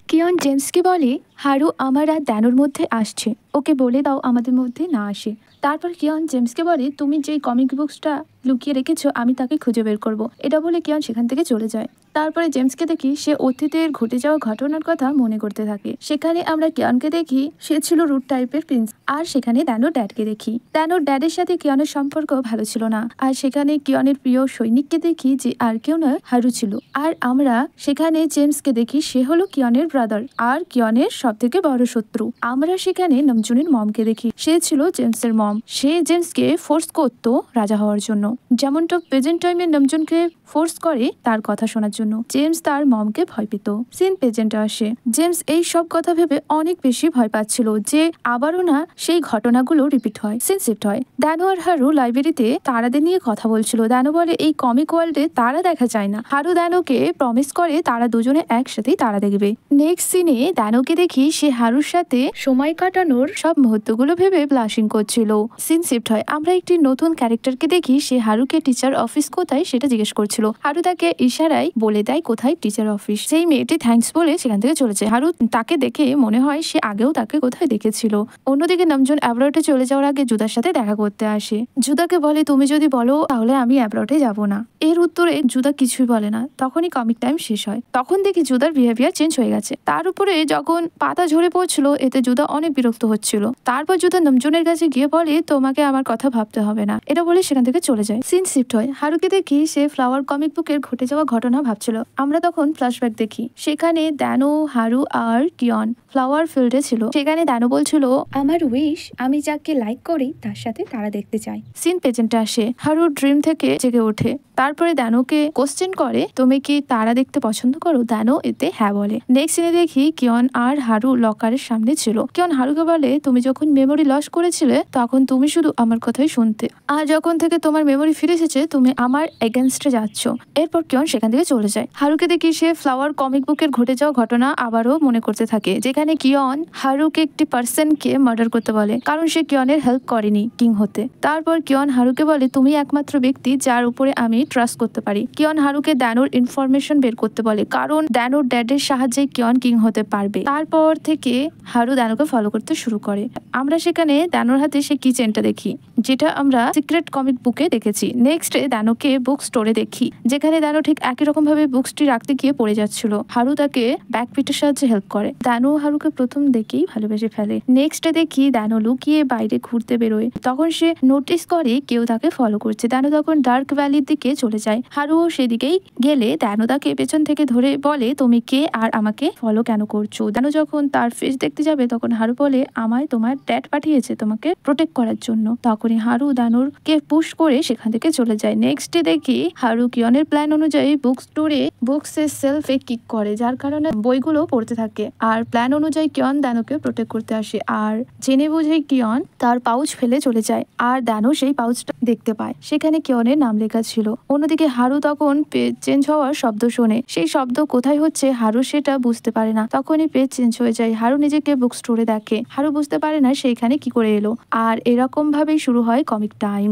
কিয়ন জেমসকে বলে, হারু আমার আর দ্যানোর মধ্যে আসছে, ওকে বলে দাও আমাদের মধ্যে না আসে। তারপর কিয়ন জেমসকে বলে, তুমি যেই কমিক বুকসটা লুকিয়ে রেখেছো আমি তাকে খুঁজে বের করব। এটা বলে কিয়ন সেখান থেকে চলে যায়। তারপরে জেমসকে দেখি সে অতীতের ঘটে যাওয়া ঘটনার কথা মনে করতে থাকে। সেখানে আমরা কিয়নকে দেখি সে ছিল রুট টাইপের প্রিন্স। আর সেখানে দ্যানোর ড্যাডকে দেখি। দ্যানোর ড্যাডের সাথে কিয়নের সম্পর্ক ভালো ছিল না। আর সেখানে কিয়নের প্রিয় সৈনিককে দেখি যে আর কেউ নয়, হারু ছিল। আর আমরা সেখানে জেমসকে দেখি, সে হলো কিয়নের ব্রাদার আর কিয়নের সব থেকে বড় শত্রু। আমরা সেখানে নামজুনের মমকে দেখি, সে ছিল জেমসের মম। সে জেমসকে ফোর্স করতো রাজা হওয়ার জন্য, যেমনটা প্রেজেন্ট টাইমে নামজুনকে ফোর্স করে তার কথা শোনার জন্য। জেমস তার মমকে ভয় পেত। সিন প্রেজেন্টে আসে। জেমস এই সব কথা ভেবে অনেক বেশি ভয় পাচ্ছিল যে আবারও না সেই ঘটনাগুলো রিপিট হয়। সিন শিফট হয়। দ্যানো আর হারু লাইব্রেরিতে তারাদের নিয়ে কথা বলছিল। দ্যানো বলে এই কমিক ওয়ার্ল্ডে তারা দেখা যায় না। হারু দ্যানোকে প্রমিস করে তারা দুজনে একসাথেই তারা দেখবে। নেক্সট সিনে দ্যানোকে দেখি সে হারুর সাথে সময় কাটানোর সব মুহূর্তগুলো ভেবে ব্লাশিং করছিল। সিন শিফট হয়। আমরা একটি নতুন ক্যারেক্টারকে দেখি, সে হারুকে টিচার অফিস কোথায় সেটা জিজ্ঞেস করছিল। হারু তাকে ইশারায় বলে দেয় কোথায় টিচার অফিস। সেই মেয়েটি থ্যাঙ্কস বলে সেখান থেকে চলে যায়। হারু তাকে দেখে মনে হয় সে আগেও তাকে কোথায় দেখেছিল। অন্যদিকে নামজুন অ্যাব্রোডে চলে যাওয়ার আগে জুদার সাথে দেখা করতে আসে। জুদাকে বলে, তুমি যদি বলো তাহলে আমি অ্যাব্রোডে যাব না। এর উত্তরে জুদা কিছুই বলে না। তখনই কমিক টাইম শেষ হয়। তখন দেখি জুদার বিহেভিয়ার চেঞ্জ হয়ে গেছে। তার উপরে যখন পাতা ঝরে পড়ছিল এতে জুদা অনেক বিরক্ত হচ্ছিল। তারপর জুদা নামজুনের কাছে গিয়ে বলে, তোমাকে আমার কথা ভাবতে হবে না। এটা বলে সেখান থেকে চলে যায়। সিন শিফট হয়। হারুকে দেখি সে ফ্লাওয়ার কমিক বুকের ঘটে যাওয়া ঘটনা ভাবছিল। আমরা তখন ফ্ল্যাশব্যাক দেখি। সেখানে দ্যানো, হারু আর কিয়ন ফ্লাওয়ার ফিল্ডে ছিল। সেখানে দ্যানো বলছিল, আমার উইশ আমি যাকে লাইক করি তার সাথে তারা দেখতে চাই। সিন প্রেজেন্টে আসে। হারু ড্রিম থেকে জেগে ওঠে। তারপরে দ্যানোকে কোশ্চেন করে, তুমি কি তারা দেখতে পছন্দ করো? দ্যানো এতে হ্যাঁ বলে। নেক্সট সিনে দেখি কিয়ন আর হারু লকারের সামনে ছিল। কিয়ন হারুকে বলে, তুমি যখন মেমোরি লস করেছিলে তখন তুমি শুধু আমার কথাই শুনতে, আর যখন থেকে তোমার মেমোরি ফিরে এসেছে তুমি আমার এগেনস্টে যাচ্ছ। এরপর কিয়ন সেখান থেকে চলে যায়। হারুকে দেখি সে ফ্লাওয়ার কমিক বুকের ঘটে যাওয়া ঘটনা আবারও মনে করতে থাকে, যেখানে কিয়ন হারুকে একটি পার্সনকে মার্ডার করতে বলে কারণ সে কিয়নের হেল্প করেনি কিং হতে। তারপর কিয়ন হারুকে বলে, তুমি একমাত্র ব্যক্তি যার উপরে আমি ট্রাস্ট করতে পারি। কিয়ন হারুকে দ্যানোর ইনফরমেশন বের করতে বলে কারণ দ্যানোর ড্যাডের সাহায্যে কিয়ন কিং হতে পারবে। তারপর থেকে হারু দ্যানোকে ফলো করতে শুরু করে। আমরা সেখানে দ্যানোর হাতে সে কিচেনটা দেখি, যেটা আমরা সিক্রেট কমিক বুকে দেখেছি। নেক্সটে দ্যানোকে বুক স্টোরে দেখি, যেখানে দ্যানো ঠিক একই রকম ভাবে বুকসটি রাখতে গিয়ে পড়ে যাচ্ছিল। হারু তাকে ব্যাকপিটের সাহায্যে হেল্প করে। দ্যানো হারুকে প্রথম দেখেই ভালোবেসে ফেলে। নেক্সটে দেখি দ্যানো লুকিয়ে বাইরে ঘুরতে বেরোয়। তখন সে নোটিস করে কেউ তাকে ফলো করছে। দ্যানো তখন ডার্ক ভ্যালির দিকে চলে যায়। হারুও সেদিকেই গেলে দ্যানো তাকে পেছন থেকে ধরে বলে, তুমি কে আর আমাকে ফলো কেন করছো? দ্যানো যখন তার ফেস দেখতে যাবে তখন হারু বলে, আমায় তোমার ড্যাড পাঠিয়েছে তোমাকে প্রোটেক্ট করার জন্য। তখনই হারু দ্যানোর কে পুশ করে সেখান থেকে চলে যায়। নেক্সট ডে দেখি হারু কিয়নের প্ল্যান অনুযায়ী বুক স্টোরে বুকসের সেলফে কিক করে, যার কারণে বইগুলো পড়তে থাকে। আর প্ল্যান অনুযায়ী কিয়ন দ্যানোকে প্রোটেক্ট করতে আসে। আর জেনে বুঝে কিয়ন তার পাউচ ফেলে চলে যায়। আর দ্যানো সেই পাউচটা দেখতে পায়, সেখানে কিয়নের নাম লেখা ছিল। অন্যদিকে হারু তখন পেজ চেঞ্জ হওয়ার শব্দ শোনে। সেই শব্দ কোথায় হচ্ছে হারু সেটা বুঝতে পারে না। তখনই পেজ চেঞ্জ হয়ে যায়। হারু নিজেকে বুক স্টোরে দেখে। হারু বুঝতে পারে না সেইখানে কি করে এলো। আর এরকম ভাবেই শুরু হয় কমিক টাইম।